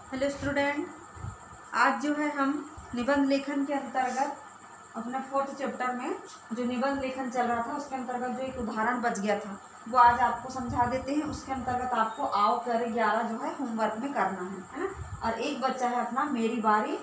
Hello student, आज जो है हम निबंध लेखन के अंतर्गत अपने 4th चैप्टर में जो निबंध लेखन चल रहा था उसके अंतर्गत जो एक उदाहरण बच गया था वो आज आपको समझा देते हैं। उसके अंतर्गत आपको आओ करे 11 जो है होमवर्क में करना है ना। और एक बच्चा है अपना मेरी बारी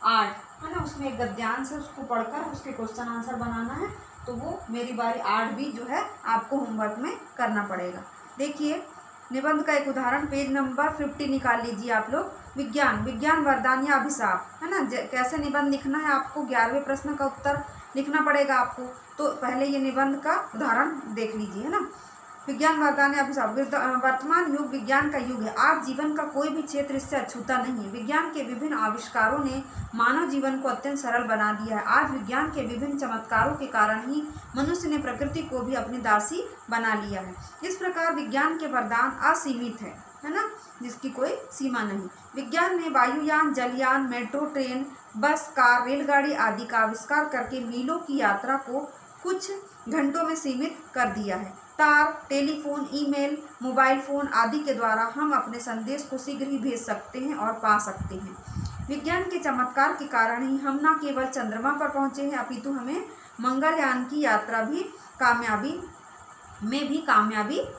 8 है ना, उसमें एक गद्यांश है, उसको पढ़कर उसके क्वेश्चन आंसर बनाना है। तो वो मेरी बारी 8 भी जो है आपको होमवर्क में करना पड़ेगा। देखिए निबंध का एक उदाहरण पेज नंबर 50 निकाल लीजिए आप लोग। विज्ञान वरदान या अभिशाप है ना। कैसे निबंध लिखना है आपको, 11वें प्रश्न का उत्तर लिखना पड़ेगा आपको। तो पहले ये निबंध का उदाहरण देख लीजिए है ना। विज्ञान वरदान या अभिशाप। वर्तमान युग विज्ञान का युग है। आज जीवन का कोई भी क्षेत्र इससे अछूता नहीं है। विज्ञान के विभिन्न आविष्कारों ने मानव जीवन को अत्यंत सरल बना दिया है। आज विज्ञान के विभिन्न चमत्कारों के कारण ही मनुष्य ने प्रकृति को भी अपनी दासी बना लिया है। इस प्रकार विज्ञान के वरदान असीमित है ना, जिसकी कोई सीमा नहीं। विज्ञान ने वायुयान, जलयान, मेट्रो ट्रेन, बस, कार, रेलगाड़ी आदि का आविष्कार करके मीलों की यात्रा को कुछ घंटों में सीमित कर दिया है। तार, टेलीफोन, ईमेल, मोबाइल फोन आदि के द्वारा हम अपने संदेश को शीघ्र ही भेज सकते हैं और पा सकते हैं। विज्ञान के चमत्कार के कारण ही हम न केवल चंद्रमा पर पहुंचे हैं अपितु हमें मंगलयान की यात्रा भी कामयाबी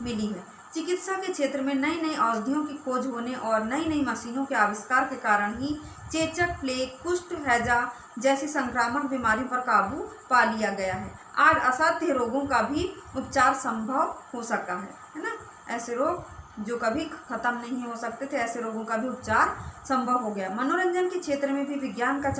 मिली है। चिकित्सा के क्षेत्र में नई नई औषधियों की खोज होने और नई नई मशीनों के आविष्कार के कारण ही चेचक, प्लेग, कुष्ठ, हैजा जैसी संक्रामक बीमारियों पर काबू पा लिया गया है। आज असाध्य रोगों का भी उपचार संभव हो सका है ना। ऐसे रोग जो कभी खत्म नहीं हो सकते थे, ऐसे रोगों का भी उपचार संभव हो गया। मनोरंजन के क्षेत्र में भी विज्ञान का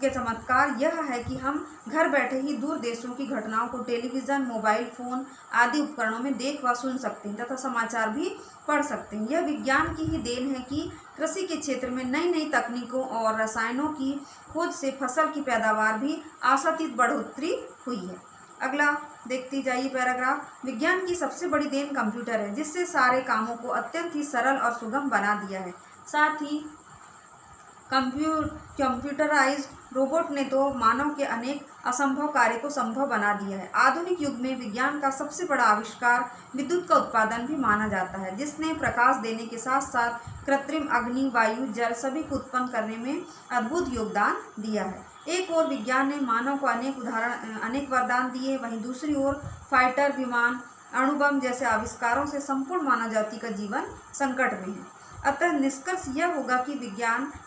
चमत्कार यह है कि हम घर बैठे ही दूर देशों की घटनाओं को टेलीविज़न, मोबाइल फ़ोन आदि उपकरणों में देख व सुन सकते हैं तथा समाचार भी पढ़ सकते हैं। यह विज्ञान की ही देन है कि कृषि के क्षेत्र में नई नई तकनीकों और रसायनों की खोज से फसल की पैदावार भी आशातीत बढ़ोतरी हुई है। अगला देखते जाइए पैराग्राफ। विज्ञान की सबसे बड़ी देन कंप्यूटर है, जिससे सारे कामों को अत्यंत ही सरल और सुगम बना दिया है। साथ ही कंप्यूटराइज्ड रोबोट ने तो मानव के अनेक असंभव कार्य को संभव बना दिया है। आधुनिक युग में विज्ञान का सबसे बड़ा आविष्कार विद्युत का उत्पादन भी माना जाता है, जिसने प्रकाश देने के साथ साथ कृत्रिम अग्नि, वायु, जल सभी को उत्पन्न करने में अद्भुत योगदान दिया है। एक ओर विज्ञान ने मानव को अनेक वरदान दिए, वहीं दूसरी ओर फाइटर विमान, अणुबम जैसे आविष्कारों से संपूर्ण मानव जाति का जीवन संकट में है। अतः निष्कर्ष यह होगा कि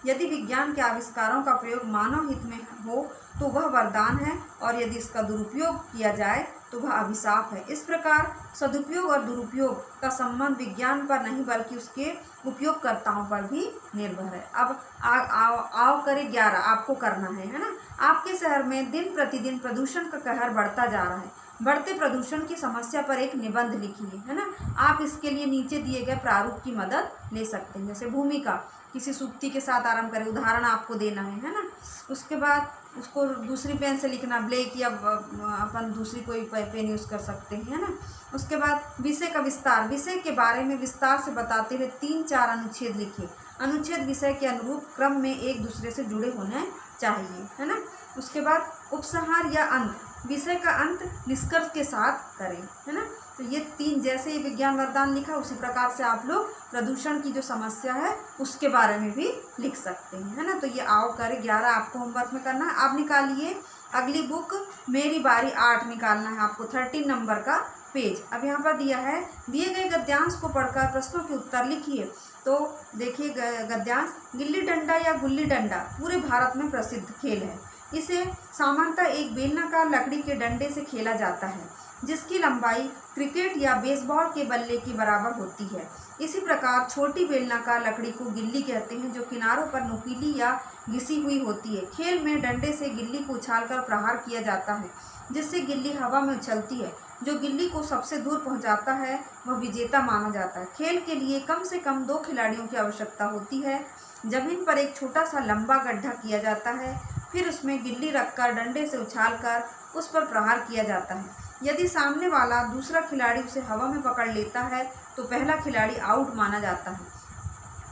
यदि विज्ञान के आविष्कारों का प्रयोग मानव हित में हो तो वह वरदान है, और यदि इसका दुरुपयोग किया जाए तो वह अभिशाप है। इस प्रकार सदुपयोग और दुरुपयोग का संबंध विज्ञान पर नहीं बल्कि उसके उपयोगकर्ताओं पर भी निर्भर है। अब आओ करे 11 आपको करना है ना। आपके शहर में दिन प्रतिदिन प्रदूषण का कहर बढ़ता जा रहा है। बढ़ते प्रदूषण की समस्या पर एक निबंध लिखिए है ना। आप इसके लिए नीचे दिए गए प्रारूप की मदद ले सकते हैं। जैसे भूमिका किसी सूक्ति के साथ आरंभ करें, उदाहरण आपको देना है ना। उसके बाद उसको दूसरी पेन से लिखना, ब्लैक या अपन दूसरी कोई पेन यूज़ कर सकते हैं है ना। उसके बाद विषय का विस्तार, विषय के बारे में विस्तार से बताते हुए 3-4 अनुच्छेद लिखिए। अनुच्छेद विषय के अनुरूप क्रम में एक दूसरे से जुड़े होने चाहिए है ना। उसके बाद उपसंहार या अंत, विषय का अंत निष्कर्ष के साथ करें है ना। तो ये 3 जैसे ही विज्ञान वरदान लिखा उसी प्रकार से आप लोग प्रदूषण की जो समस्या है उसके बारे में भी लिख सकते हैं है ना। तो ये आओ करे 11 आपको होमवर्क में करना है। आप निकालिए अगली बुक मेरी बारी 8 निकालना है आपको, 13 नंबर का पेज। अब यहाँ पर दिया है, दिए गए गद्यांश को पढ़कर प्रश्नों के उत्तर लिखिए। तो देखिए गद्यांश, गिल्ली डंडा या गुल्ली डंडा पूरे भारत में प्रसिद्ध खेल है। इसे सामान्यतः एक बेलनाकार लकड़ी के डंडे से खेला जाता है, जिसकी लंबाई क्रिकेट या बेसबॉल के बल्ले की बराबर होती है। इसी प्रकार छोटी बेलनाकार लकड़ी को गिल्ली कहते हैं, जो किनारों पर नुकीली या घिसी हुई होती है। खेल में डंडे से गिल्ली को उछालकर प्रहार किया जाता है, जिससे गिल्ली हवा में उछलती है। जो गिल्ली को सबसे दूर पहुंचाता है वह विजेता माना जाता है। खेल के लिए कम से कम 2 खिलाड़ियों की आवश्यकता होती है। जमीन पर एक छोटा सा लंबा गड्ढा किया जाता है, फिर उसमें गिल्ली रखकर डंडे से उछालकर उस पर प्रहार किया जाता है। यदि सामने वाला दूसरा खिलाड़ी उसे हवा में पकड़ लेता है तो पहला खिलाड़ी आउट माना जाता है,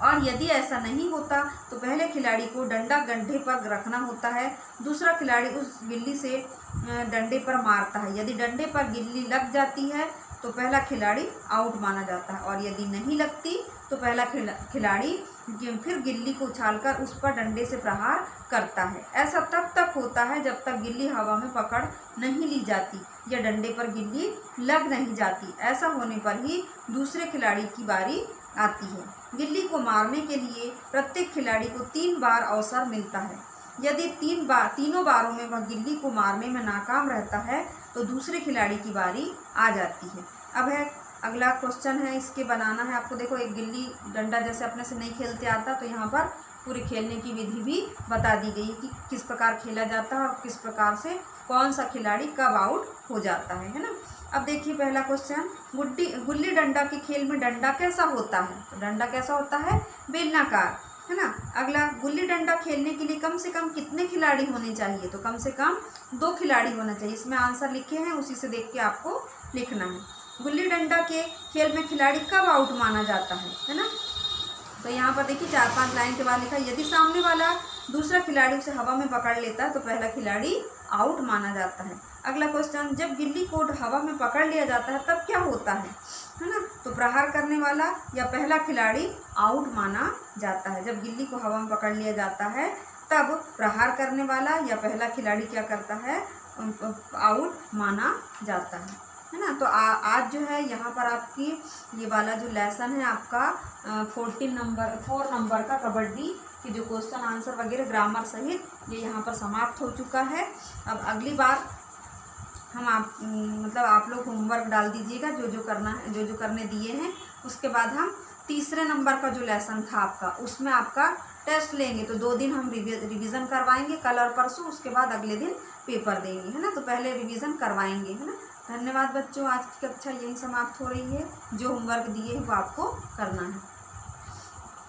और यदि ऐसा नहीं होता तो पहले खिलाड़ी को डंडा गड्ढे पर रखना होता है। दूसरा खिलाड़ी उस गिल्ली से डंडे पर मारता है। यदि डंडे पर गिल्ली लग जाती है तो पहला खिलाड़ी आउट माना जाता है, और यदि नहीं लगती तो पहला खिलाड़ी फिर गिल्ली को उछालकर उस पर डंडे से प्रहार करता है। ऐसा तब तक होता है जब तक गिल्ली हवा में पकड़ नहीं ली जाती या डंडे पर गिल्ली लग नहीं जाती। ऐसा होने पर ही दूसरे खिलाड़ी की बारी आती है। गिल्ली को मारने के लिए प्रत्येक खिलाड़ी को 3 बार अवसर मिलता है। यदि तीनों बारों में वह गिल्ली को मारने में नाकाम रहता है तो दूसरे खिलाड़ी की बारी आ जाती है। अब है अगला क्वेश्चन है, इसके बनाना है आपको। देखो, एक गिल्ली डंडा जैसे अपने से नहीं खेलते आता, तो यहाँ पर पूरी खेलने की विधि भी बता दी गई कि किस प्रकार खेला जाता है और किस प्रकार से कौन सा खिलाड़ी कब आउट हो जाता है ना। अब देखिए पहला क्वेश्चन, गुल्ली डंडा के खेल में डंडा कैसा होता है? तो डंडा कैसा होता है? बेलनाकार, है ना। अगला, गुल्ली डंडा खेलने के लिए कम से कम कितने खिलाड़ी होने चाहिए? तो कम से कम 2 खिलाड़ी होना चाहिए। इसमें आंसर लिखे हैं, उसी से देख के आपको लिखना है। गुल्ली डंडा के खेल में खिलाड़ी कब आउट माना जाता है ना। तो यहाँ पर देखिए 4-5 लाइन के बाद लिखा, यदि सामने वाला दूसरा खिलाड़ी उसे हवा में पकड़ लेता है तो पहला खिलाड़ी आउट माना जाता है। अगला क्वेश्चन, जब गिल्ली को हवा में पकड़ लिया जाता है तब क्या होता है ना। तो प्रहार करने वाला या पहला खिलाड़ी आउट माना जाता है। जब गिल्ली को हवा में पकड़ लिया जाता है तब प्रहार करने वाला या पहला खिलाड़ी क्या करता है? आउट माना जाता है ना। तो आज जो है यहाँ पर आपकी ये वाला जो लेसन है आपका 4 नंबर का कबड्डी की जो क्वेश्चन आंसर वगैरह ग्रामर सहित ये यहाँ पर समाप्त हो चुका है। अब अगली बार हम आप लोग होमवर्क डाल दीजिएगा जो जो करना है, जो जो करने दिए हैं। उसके बाद हम तीसरे नंबर का जो लेसन था आपका, उसमें आपका टेस्ट लेंगे। तो 2 दिन हम रिवीजन करवाएंगे, कल और परसों। उसके बाद अगले दिन पेपर देंगे, है ना। तो पहले रिवीजन करवाएंगे, है ना। धन्यवाद बच्चों, आज की कक्षा यहीं समाप्त हो रही है। जो होमवर्क दिए हैं वो आपको करना है।